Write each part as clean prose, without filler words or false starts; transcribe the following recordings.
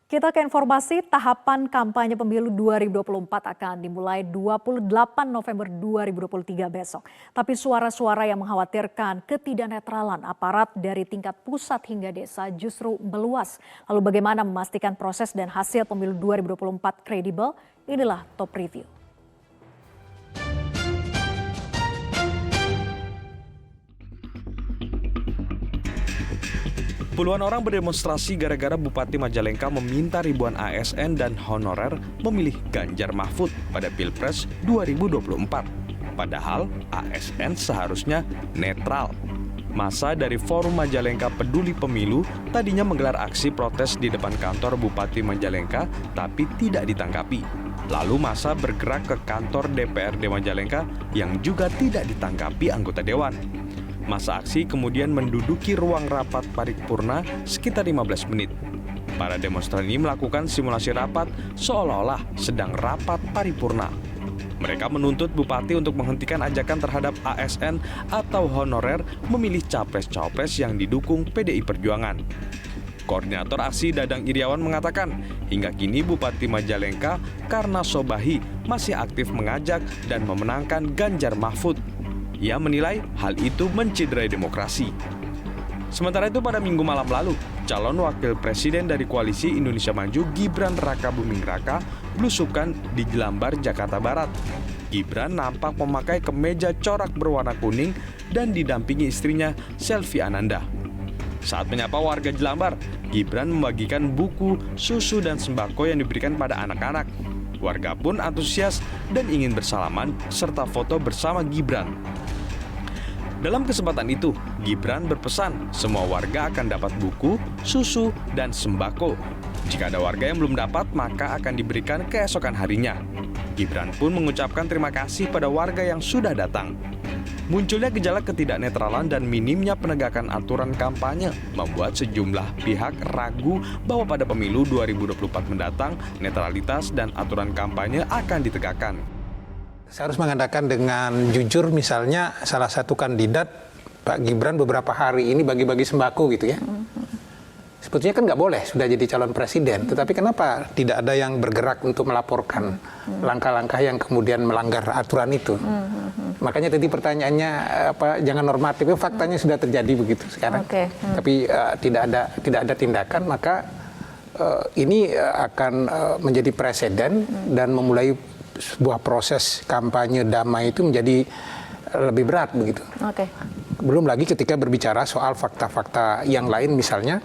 Kita ke informasi tahapan kampanye pemilu 2024 akan dimulai 28 November 2023 besok. Tapi suara-suara yang mengkhawatirkan ketidaknetralan aparat dari tingkat pusat hingga desa justru meluas. Lalu bagaimana memastikan proses dan hasil pemilu 2024 kredibel? Inilah Top Review. Puluhan orang berdemonstrasi gara-gara Bupati Majalengka meminta ribuan ASN dan honorer memilih Ganjar Mahfud pada Pilpres 2024. Padahal ASN seharusnya netral. Massa dari Forum Majalengka Peduli Pemilu tadinya menggelar aksi protes di depan kantor Bupati Majalengka tapi tidak ditanggapi. Lalu massa bergerak ke kantor DPRD Majalengka yang juga tidak ditanggapi anggota dewan. Masa aksi kemudian menduduki ruang rapat paripurna sekitar 15 menit. Para demonstran ini melakukan simulasi rapat seolah-olah sedang rapat paripurna. Mereka menuntut Bupati untuk menghentikan ajakan terhadap ASN atau honorer memilih capres-cawapres yang didukung PDI Perjuangan. Koordinator aksi Dadang Iriawan mengatakan, hingga kini Bupati Majalengka Karna Sobahi masih aktif mengajak dan memenangkan Ganjar Mahfud. Ia menilai hal itu menciderai demokrasi. Sementara itu pada Minggu malam lalu, calon wakil presiden dari Koalisi Indonesia Maju Gibran Rakabuming Raka belusukan di Jelambar, Jakarta Barat. Gibran nampak memakai kemeja corak berwarna kuning dan didampingi istrinya Selvi Ananda. Saat menyapa warga Jelambar, Gibran membagikan buku, susu, dan sembako yang diberikan pada anak-anak. Warga pun antusias dan ingin bersalaman serta foto bersama Gibran. Dalam kesempatan itu, Gibran berpesan semua warga akan dapat buku, susu, dan sembako. Jika ada warga yang belum dapat, maka akan diberikan keesokan harinya. Gibran pun mengucapkan terima kasih pada warga yang sudah datang. Munculnya gejala ketidaknetralan dan minimnya penegakan aturan kampanye membuat sejumlah pihak ragu bahwa pada pemilu 2024 mendatang, netralitas dan aturan kampanye akan ditegakkan. Saya harus mengatakan dengan jujur, misalnya salah satu kandidat, Pak Gibran, beberapa hari ini bagi-bagi sembako gitu ya. Sebetulnya kan nggak boleh, sudah jadi calon presiden. Tetapi kenapa tidak ada yang bergerak untuk melaporkan langkah-langkah yang kemudian melanggar aturan itu? Makanya tadi pertanyaannya jangan normatif, faktanya sudah terjadi begitu sekarang. Tapi tidak ada tindakan, maka ini akan menjadi presiden dan memulai sebuah proses kampanye damai itu menjadi lebih berat begitu. Belum lagi ketika berbicara soal fakta-fakta yang lain, misalnya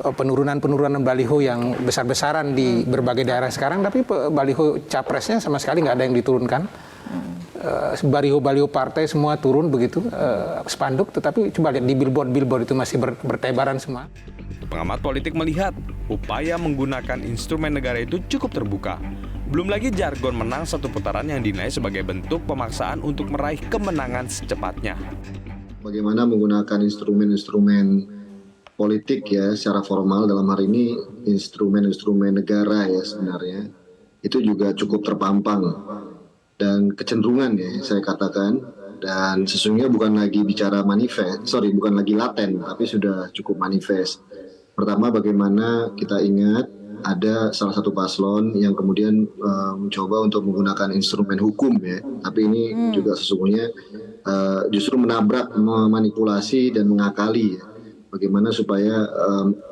penurunan baliho yang besar-besaran di berbagai daerah sekarang, tapi baliho capresnya sama sekali nggak ada yang diturunkan. Baliho partai semua turun begitu, spanduk, tetapi coba lihat di billboard itu masih bertebaran semua. Pengamat politik melihat upaya menggunakan instrumen negara itu cukup terbuka. Belum lagi jargon menang satu putaran yang dinilai sebagai bentuk pemaksaan untuk meraih kemenangan secepatnya. Bagaimana menggunakan instrumen-instrumen politik ya secara formal, dalam hari ini instrumen-instrumen negara ya sebenarnya itu juga cukup terpampang dan kecenderungan ya saya katakan, dan sesungguhnya bukan lagi bicara bukan lagi laten tapi sudah cukup manifest. Pertama, bagaimana kita ingat ada salah satu paslon yang kemudian mencoba untuk menggunakan instrumen hukum ya, tapi ini juga sesungguhnya justru menabrak, memanipulasi dan mengakali ya. Bagaimana supaya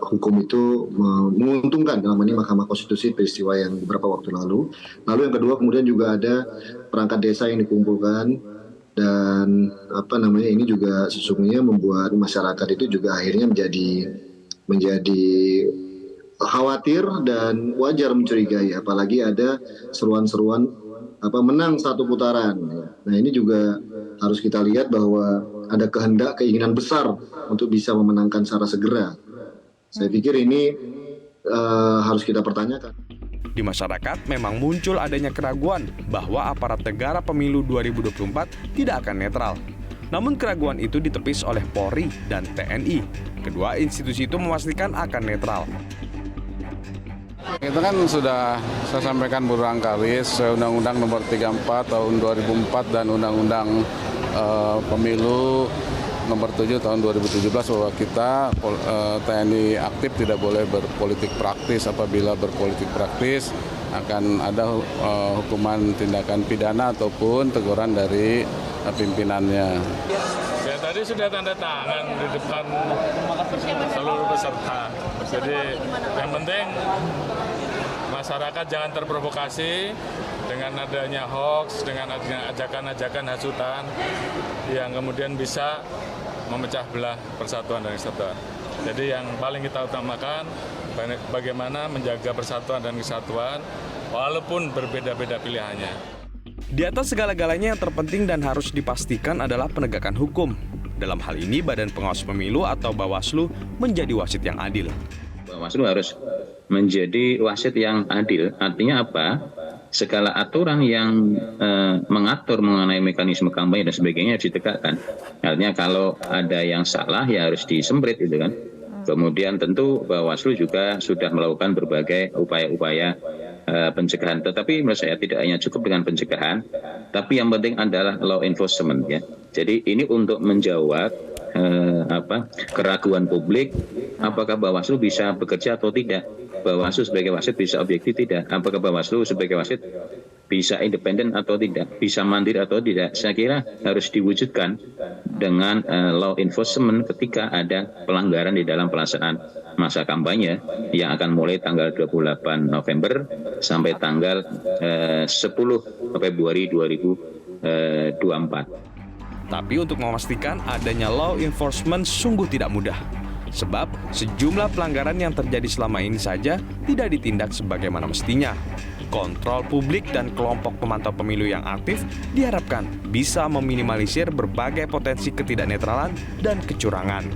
hukum itu menguntungkan, dalam ini Mahkamah Konstitusi peristiwa yang beberapa waktu lalu. Lalu yang kedua kemudian juga ada perangkat desa yang dikumpulkan, dan ini juga sesungguhnya membuat masyarakat itu juga akhirnya menjadi khawatir dan wajar mencurigai, apalagi ada seruan-seruan menang satu putaran. Nah, ini juga harus kita lihat bahwa ada keinginan besar untuk bisa memenangkan secara segera. Saya pikir ini harus kita pertanyakan. Di masyarakat memang muncul adanya keraguan bahwa aparat negara pemilu 2024 tidak akan netral. Namun keraguan itu ditepis oleh Polri dan TNI. Kedua institusi itu memastikan akan netral. Itu kan sudah saya sampaikan berulang kali, Undang-Undang Nomor 34 Tahun 2004 dan Undang-Undang Pemilu nomor 7 tahun 2017 bahwa kita TNI aktif tidak boleh berpolitik praktis. Apabila berpolitik praktis akan ada hukuman tindakan pidana ataupun teguran dari pimpinannya. Ya tadi sudah tanda tangan di depan seluruh peserta. Jadi yang penting masyarakat jangan terprovokasi dengan adanya hoax, dengan adanya ajakan-ajakan hasutan yang kemudian bisa memecah belah persatuan dan kesatuan. Jadi yang paling kita utamakan bagaimana menjaga persatuan dan kesatuan walaupun berbeda-beda pilihannya. Di atas segala-galanya yang terpenting dan harus dipastikan adalah penegakan hukum. Dalam hal ini, Badan Pengawas Pemilu atau Bawaslu menjadi wasit yang adil. Bawaslu harus menjadi wasit yang adil. Artinya apa? Segala aturan yang mengatur mengenai mekanisme kampanye dan sebagainya harus ditegakkan. Artinya kalau ada yang salah ya harus disemprit gitu kan. Kemudian tentu Bawaslu juga sudah melakukan berbagai upaya-upaya pencegahan. Tetapi menurut saya tidak hanya cukup dengan pencegahan, tapi yang penting adalah law enforcement ya. Jadi ini untuk menjawab keraguan publik, apakah Bawaslu bisa bekerja atau tidak. Bawaslu sebagai wasit bisa objektif tidak. Apakah Bawaslu sebagai wasit bisa independen atau tidak, bisa mandiri atau tidak. Saya kira harus diwujudkan dengan law enforcement ketika ada pelanggaran di dalam pelaksanaan masa kampanye yang akan mulai tanggal 28 November sampai tanggal 10 Februari 2024. Tapi untuk memastikan adanya law enforcement sungguh tidak mudah. Sebab sejumlah pelanggaran yang terjadi selama ini saja tidak ditindak sebagaimana mestinya. Kontrol publik dan kelompok pemantau pemilu yang aktif diharapkan bisa meminimalisir berbagai potensi ketidaknetralan dan kecurangan.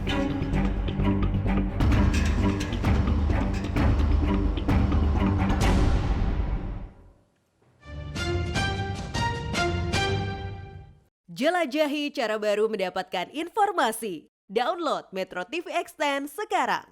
Jelajahi cara baru mendapatkan informasi. Download Metro TV Extend sekarang.